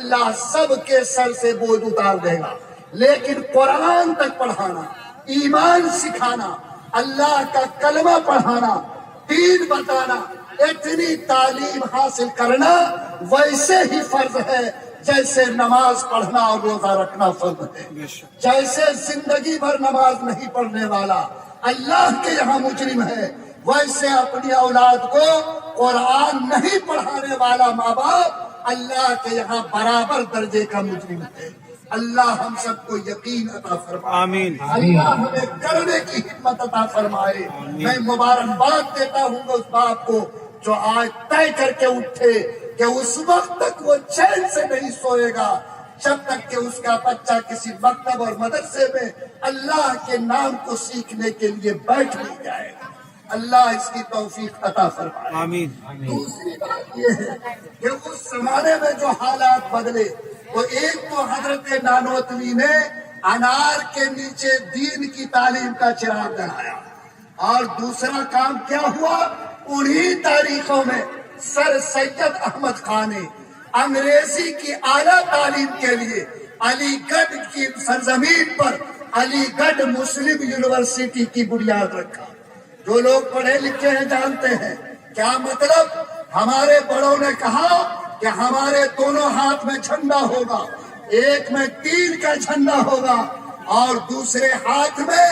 اللہ سب کے سر سے بوجھ اتار دے گا، لیکن قرآن تک پڑھانا، ایمان سکھانا، اللہ کا کلمہ پڑھانا، دین بتانا، اتنی تعلیم حاصل کرنا ویسے ہی فرض ہے جیسے نماز پڑھنا اور روزہ رکھنا فرض ہے۔ جیسے زندگی بھر نماز نہیں پڑھنے والا اللہ کے یہاں مجرم ہے، ویسے اپنی اولاد کو قرآن نہیں پڑھانے والا ماں باپ اللہ کے یہاں برابر درجے کا مجرم ہے۔ اللہ ہم سب کو یقین عطا فرمائے، آمین۔ اللہ ہمیں کرنے کی ہمت عطا فرمائے۔ میں مبارکباد دیتا ہوں اس باپ کو جو آج طے کر کے اٹھے کہ اس وقت تک وہ چین سے نہیں سوئے گا جب تک کہ اس کا بچہ کسی مکتب اور مدرسے میں اللہ کے نام کو سیکھنے کے لیے بیٹھ نہیں جائے گا۔ اللہ اس کی توفیق عطا فرمائے۔ آمین۔ دوسری بات یہ ہے کہ اس زمانے میں جو حالات بدلے، وہ ایک تو حضرت نانوتوی نے انار کے نیچے دین کی تعلیم کا چراغ جلایا، اور دوسرا کام کیا ہوا، انہی تاریخوں میں سر سید احمد خان نے انگریزی کی اعلیٰ تعلیم کے لیے علی گڑھ کی سرزمین پر علی گڑھ مسلم یونیورسٹی کی بنیاد رکھا۔ جو لوگ پڑھے لکھے ہیں جانتے ہیں کیا مطلب۔ ہمارے بڑوں نے کہا کہ ہمارے دونوں ہاتھ میں جھنڈا ہوگا، ایک میں دین کا جھنڈا ہوگا اور دوسرے ہاتھ میں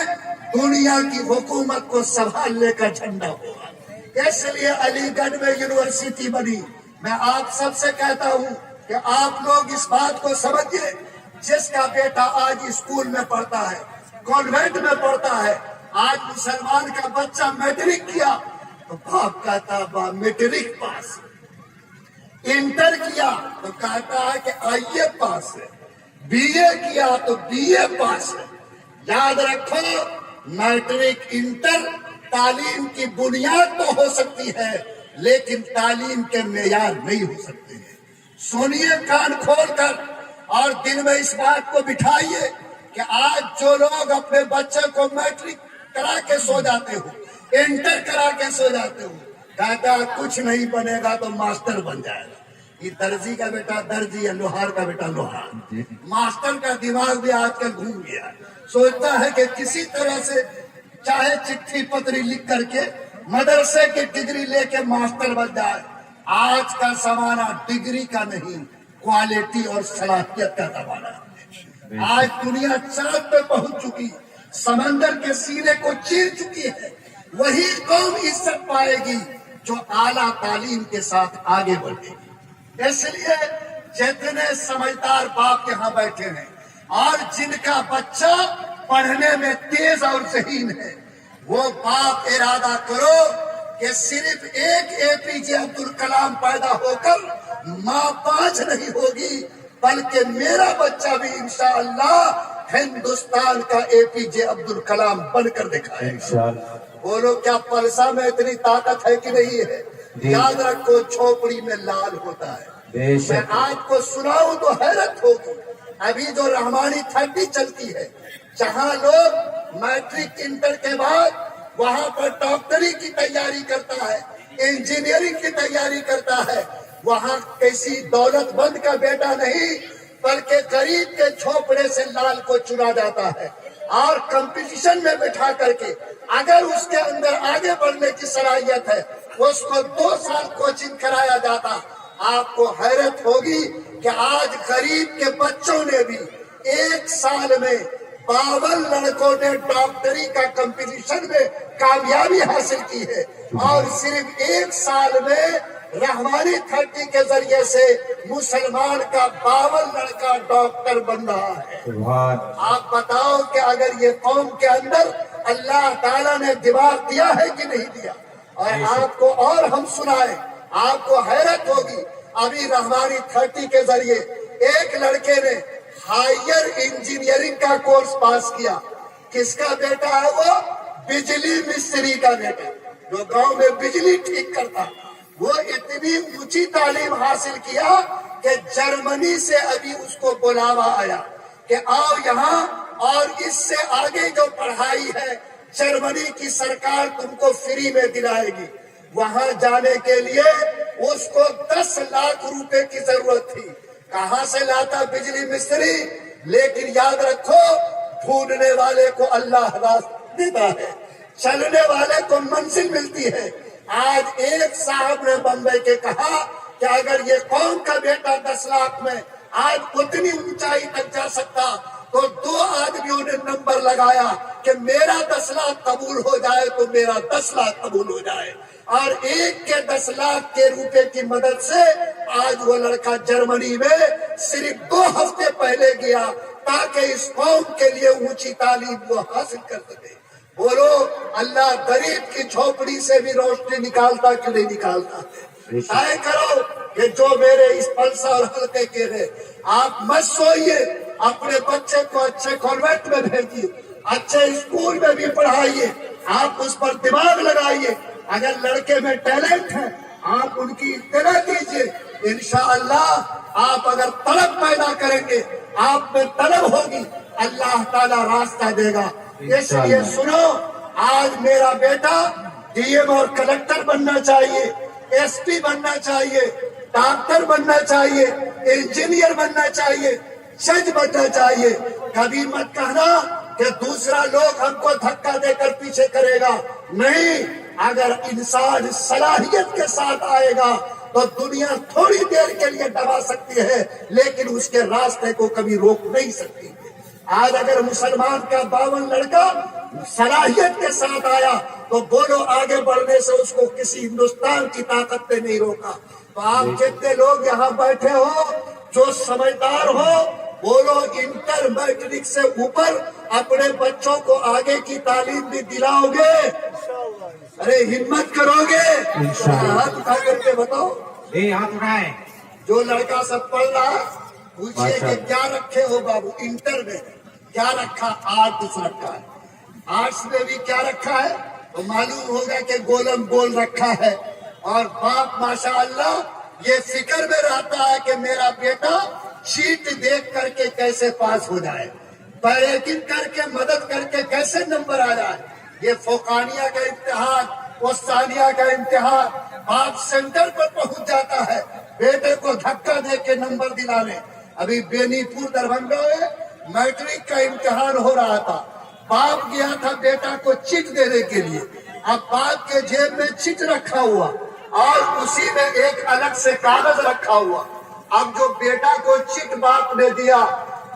دنیا کی حکومت کو سنبھالنے کا جھنڈا ہوگا۔ اس لیے علی گڑھ میں یونیورسٹی بنی۔ میں آپ سب سے کہتا ہوں کہ آپ لوگ اس بات کو سمجھیے، جس کا بیٹا آج اسکول میں پڑھتا ہے، کانوینٹ میں پڑھتا ہے، آج مسلمان کا بچہ میٹرک کیا تو باپ کہتا با میٹرک پاس، انٹر کیا تو کہتا ہے کہ آئی اے پاس ہے، بی اے کیا تو بی اے پاس ہے۔ یاد رکھو، میٹرک انٹر تعلیم کی بنیاد تو ہو سکتی ہے لیکن تعلیم کے معیار نہیں ہو سکتے ہیں۔ سنیے کان کھول کر اور دل میں اس بات کو بٹھائیے کہ آج جو لوگ اپنے بچے کو میٹرک کرا کے سو جاتے ہو، انٹر کرا کے سو جاتے ہو، کہتا کچھ نہیں بنے گا تو ماسٹر بن جائے گا۔ یہ درزی کا بیٹا درزی ہے، لوہار کا بیٹا لوہار۔ ماسٹر کا دماغ بھی آج کل گھوم گیا، سوچتا ہے کہ کسی طرح سے چاہے چٹھی پتری لکھ کر کے مدرسے کی ڈگری لے کے ماسٹر بن جائے۔ آج کا زمانہ ڈگری کا نہیں، کوالٹی اور صلاحیت کا زمانہ ہے۔ آج دنیا چاند پہ پہنچ چکی، سمندر کے سینے کو چیر چکی ہے۔ وہی قوم عزت پائے گی جو اعلیٰ تعلیم کے ساتھ آگے بڑھے گی۔ اس لیے جتنے سمجھدار باپ یہاں بیٹھے ہیں اور جن کا بچہ پڑھنے میں تیز اور ذہین ہے، وہ باپ ارادہ کرو کہ صرف ایک اے پی جے عبد الکلام پیدا ہو کر ماں پانچ نہیں ہوگی، بلکہ میرا بچہ بھی انشاءاللہ ہندوستان کا اے پی جے عبد الکلام بن کر دکھائے گا۔ بولو کیا پلسا میں اتنی طاقت ہے کہ نہیں ہے؟ یاد رکھو، جھوپڑی میں لال ہوتا ہے۔ میں آپ کو سناؤں تو حیرت ہوگی، ابھی جو رحمانی 30 چلتی ہے، جہاں لوگ میٹرک انٹر کے بعد وہاں پر ڈاکٹری کی تیاری کرتا ہے، انجینئرنگ کی تیاری کرتا ہے، وہاں کسی دولت مند کا بیٹا نہیں بلکہ غریب کے جھوپڑے سے لال کو چنا جاتا ہے، اور کمپٹیشن میں بٹھا کر کے اگر اس کے اندر آگے بڑھنے کی صلاحیت ہے اس کو 2 سال کوچنگ کرایا جاتا۔ آپ کو حیرت ہوگی کہ آج غریب کے بچوں نے بھی 1 سال میں 52 لڑکوں نے ڈاکٹری کا کمپٹیشن میں کامیابی حاصل کی ہے، اور صرف 1 سال میں رحمانی 30 کے ذریعے سے مسلمان کا 52 لڑکا ڈاکٹر بن رہا ہے۔ آپ بتاؤ کہ اگر یہ قوم کے اندر اللہ تعالیٰ نے دماغ دیا ہے کہ نہیں دیا؟ اور آپ کو اور ہم سنائیں، آپ کو حیرت ہوگی، ابھی رحمانی 30 کے ذریعے ایک لڑکے نے ہائر انجینئرنگ کا کورس پاس کیا۔ کس کا بیٹا ہے وہ؟ بجلی مستری کا بیٹا، جو گاؤں میں بجلی ٹھیک کرتا۔ وہ اتنی اونچی تعلیم حاصل کیا کہ جرمنی سے ابھی اس کو بلاوا آیا کہ آؤ یہاں، اور اس سے آگے جو پڑھائی ہے جرمنی کی سرکار تم کو فری میں دلائے گی۔ وہاں جانے کے لیے اس کو 10 لاکھ روپے کی ضرورت تھی۔ کہاں سے لاتا بجلی مستری، لیکن یاد رکھو ڈھونڈنے والے کو اللہ راستہ دیتا ہے، چلنے والے کو منزل ملتی ہے۔ آج ایک صاحب نے بمبئی کے کہا کہ اگر یہ قوم کا بیٹا 10 لاکھ میں آج اتنی اونچائی تک جا سکتا تو 2 آدمیوں نے نمبر لگایا کہ میرا 10 لاکھ قبول ہو جائے تو میرا 10 لاکھ قبول ہو جائے، اور ایک کے 10 لاکھ کے روپے کی مدد سے آج وہ لڑکا جرمنی میں صرف 2 ہفتے پہلے گیا تاکہ اس قوم کے لیے اونچی تعلیم وہ حاصل کر سکے۔ بولو اللہ غریب کی جھوپڑی سے بھی روشنی نکالتا کہ نہیں نکالتا؟ طے کرو کہ جو میرے اس پلسہ اور حلقے کے ہیں، آپ مت سوئیے، اپنے بچے کو اچھے کانوینٹ میں بھیجیے، اچھے اسکول میں بھی پڑھائیے، آپ اس پر دماغ لگائیے۔ اگر لڑکے میں ٹیلنٹ ہے آپ ان کی اطلاع دیجیے، انشاءاللہ آپ اگر طلب پیدا کریں گے، آپ میں طلب ہوگی، اللہ تعالیٰ راستہ دے گا۔ اس لیے سنو، آج میرا بیٹا ڈی ایم اور کلکٹر بننا چاہیے، ایس پی بننا چاہیے، ڈاکٹر بننا چاہیے، انجینئر بننا چاہیے، جج بننا چاہیے۔ کبھی مت کہنا کہ دوسرا لوگ ہم کو دھکا دے کر پیچھے کرے گا، نہیں، اگر انسان صلاحیت کے ساتھ آئے گا تو دنیا تھوڑی دیر کے لیے دبا سکتی ہے لیکن اس کے راستے کو کبھی روک نہیں سکتی۔ آج اگر مسلمان کا 52 لڑکا صلاحیت کے ساتھ آیا تو بولو آگے بڑھنے سے اس کو کسی ہندوستان کی طاقت نے نہیں روکا۔ تو آپ جتنے لوگ یہاں بیٹھے ہو جو سمجھدار ہو، بولو انٹر میٹرک سے اوپر اپنے بچوں کو آگے کی تعلیم بھی دلاؤ گے؟ ارے ہمت کرو گے؟ ہاتھ اٹھا کر کے بتاؤ، ہاتھ اٹھائے۔ جو لڑکا سب پڑھ رہا پوچھئے کہ کیا رکھے ہو بابو انٹر میں؟ کیا رکھا؟ آرٹس رکھا ہے۔ آرٹس میں بھی کیا رکھا ہے؟ تو معلوم ہوگا کہ گولم گول رکھا ہے۔ اور باپ ماشاءاللہ یہ فکر میں رہتا ہے کہ میرا بیٹا شیٹ دیکھ کر کے کیسے پاس ہو جائے، پیریٹنگ کر کے مدد کر کے کیسے نمبر آ جائے۔ یہ فوقانیہ کا امتحان، وسطانیہ کا امتحان، باپ سینٹر پر پہنچ جاتا ہے بیٹے کو دھکا دے کے نمبر دلانے۔ ابھی بینی پور دربھنگا میں میٹرک کا امتحان ہو رہا تھا، باپ گیا تھا بیٹا کو چٹ دینے کے لیے، اب باپ کے جیب میں چٹ رکھا ہوا اور اسی میں ایک الگ سے کاغذ رکھا ہوا۔ اب جو بیٹا کو چٹ باپ نے دیا،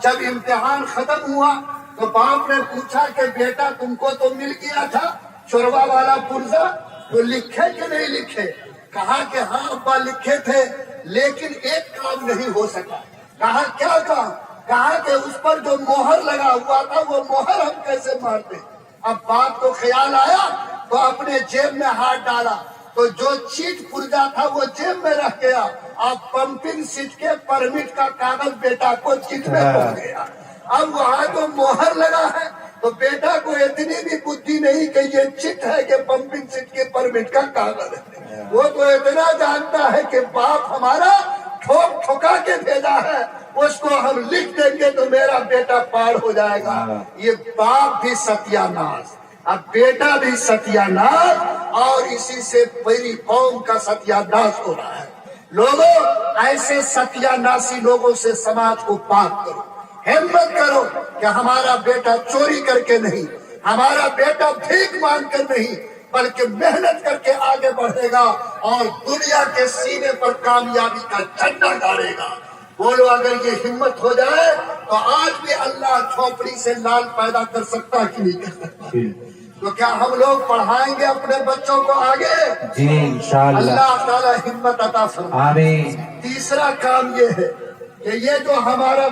جب امتحان ختم ہوا تو باپ نے پوچھا کہ بیٹا تم کو تو مل گیا تھا شوربا والا پرزا، تو لکھے کہ نہیں لکھے؟ کہا کہ ہاں ابا لکھے تھے لیکن ایک کام نہیں ہو سکا۔ کہا کیا کام؟ کہا کہ اس پر جو مہر لگا ہوا تھا وہ مہر ہم کیسے مارتے؟ اب باپ کو خیال آیا تو اپنے جیب میں ہاتھ ڈالا تو جو چیٹ پرزا تھا وہ جیب میں رہ گیا۔ اب پمپنگ سیٹ کے پرمٹ کا کاغذ بیٹا کو چٹ میں پہنچ گیا۔ اب وہاں تو مہر لگا ہے تو بیٹا کو اتنی بھی بدھی نہیں کہ یہ چٹ ہے کہ پمپنگ سیٹ کے پرمٹ کا کاغذ ہے، وہ تو اتنا جانتا ہے کہ باپ ہمارا ٹھوک ٹھوکا کے بھیجا ہے، اس کو ہم لکھ دیں گے تو میرا بیٹا پار ہو جائے گا۔ یہ باپ بھی ستیہ ناش، اب بیٹا بھی ستیہ ناش، اور اسی سے پوری قوم کا ستیہ ناش ہو رہا ہے۔ لوگوں ایسے ستیہ ناسی لوگوں سے سماج کو پاک کرو، ہمت کرو کہ ہمارا بیٹا چوری کر کے نہیں، ہمارا بیٹا بھیک مانگ کر نہیں، بلکہ محنت کر کے آگے بڑھے گا اور دنیا کے سینے پر کامیابی کا جھنڈا گاڑے گا۔ بولو اگر یہ ہمت ہو جائے تو آج بھی اللہ جھوپڑی سے لال پیدا کر سکتا کہ نہیں کر سکتا؟ تو کیا ہم لوگ پڑھائیں گے اپنے بچوں کو آگے؟ جی انشاءاللہ، اللہ تعالی ہمت عطا فرمائے۔ آمین۔ تیسرا کام یہ ہے کہ یہ جو ہمارا